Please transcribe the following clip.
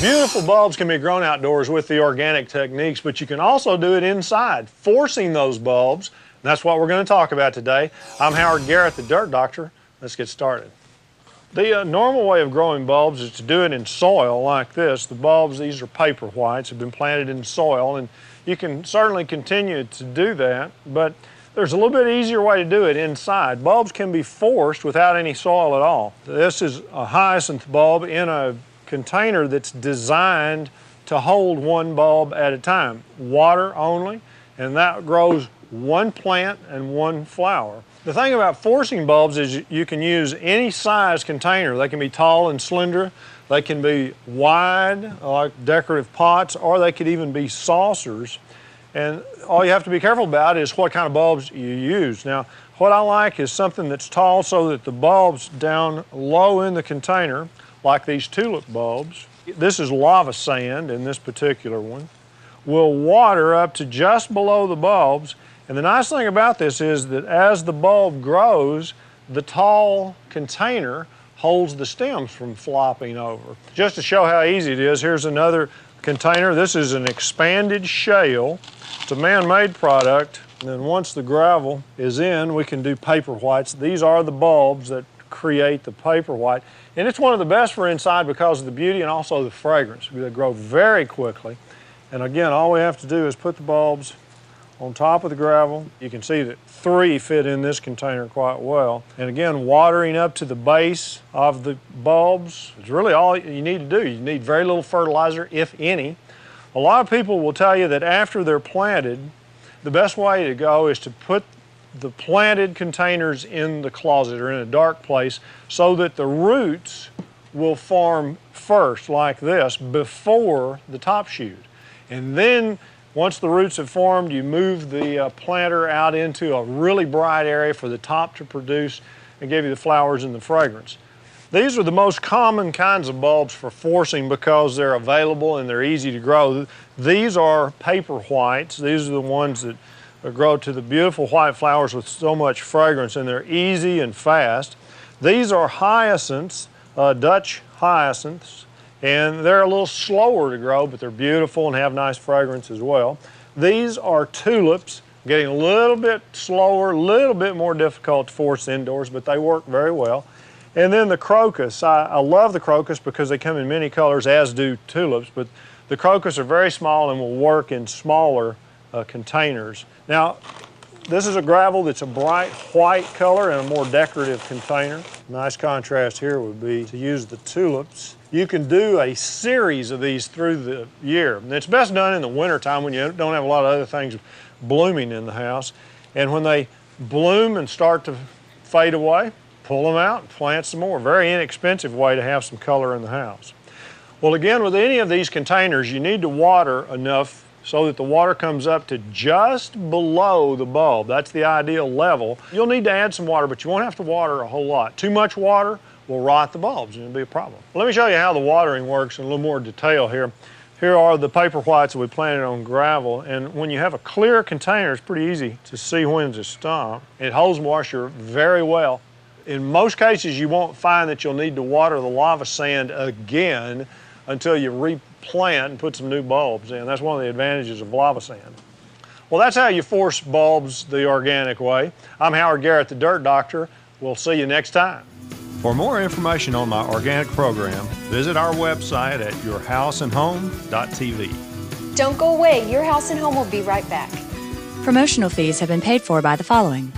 Beautiful bulbs can be grown outdoors with the organic techniques, but you can also do it inside, forcing those bulbs. And that's what we're going to talk about today. I'm Howard Garrett, the Dirt Doctor. Let's get started. The normal way of growing bulbs is to do it in soil like this. The bulbs, these are Paperwhites, have been planted in soil, and you can certainly continue to do that, but there's a little bit easier way to do it inside. Bulbs can be forced without any soil at all. This is a hyacinth bulb in a container that's designed to hold one bulb at a time. Water only, and that grows one plant and one flower. The thing about forcing bulbs is you can use any size container. They can be tall and slender, they can be wide like decorative pots, or they could even be saucers. And all you have to be careful about is what kind of bulbs you use. Now, what I like is something that's tall so that the bulbs down low in the container, like these tulip bulbs, this is lava sand in this particular one, will water up to just below the bulbs. And the nice thing about this is that as the bulb grows, the tall container holds the stems from flopping over. Just to show how easy it is, here's another container. This is an expanded shale. It's a man-made product, and then once the gravel is in, we can do Paperwhites. These are the bulbs that create the Paperwhite, and it's one of the best for inside because of the beauty and also the fragrance. They grow very quickly, and again, all we have to do is put the bulbs on top of the gravel. You can see that 3 fit in this container quite well. And again, watering up to the base of the bulbs is really all you need to do. You need very little fertilizer, if any. A lot of people will tell you that after they're planted, the best way to go is to put the planted containers in the closet or in a dark place so that the roots will form first, like this, before the top shoot. And then once the roots have formed, you move the planter out into a really bright area for the top to produce and give you the flowers and the fragrance. These are the most common kinds of bulbs for forcing because they're available and they're easy to grow. These are Paperwhites. These are the ones that grow to the beautiful white flowers with so much fragrance, and they're easy and fast. These are hyacinths, Dutch hyacinths, and they're a little slower to grow, but they're beautiful and have nice fragrance as well. These are tulips, getting a little bit slower, a little bit more difficult to force indoors, but they work very well. And then the crocus. I love the crocus because they come in many colors, as do tulips, but the crocus are very small and will work in smaller containers. Now, this is a gravel that's a bright white color in a more decorative container. Nice contrast here would be to use the tulips. You can do a series of these through the year. And it's best done in the wintertime when you don't have a lot of other things blooming in the house. And when they bloom and start to fade away, pull them out and plant some more. Very inexpensive way to have some color in the house. Well, again, with any of these containers, you need to water enough so that the water comes up to just below the bulb. That's the ideal level. You'll need to add some water, but you won't have to water a whole lot. Too much water will rot the bulbs and it'll be a problem. Let me show you how the watering works in a little more detail here. Here are the Paperwhites that we planted on gravel, and when you have a clear container, it's pretty easy to see when to stop. It holds moisture very well. In most cases, you won't find that you'll need to water the lava sand again until you replant and put some new bulbs in. That's one of the advantages of lava sand. Well, that's how you force bulbs the organic way. I'm Howard Garrett, the Dirt Doctor. We'll see you next time. For more information on my organic program, visit our website at yourhouseandhome.tv. Don't go away. Your House and Home will be right back. Promotional fees have been paid for by the following: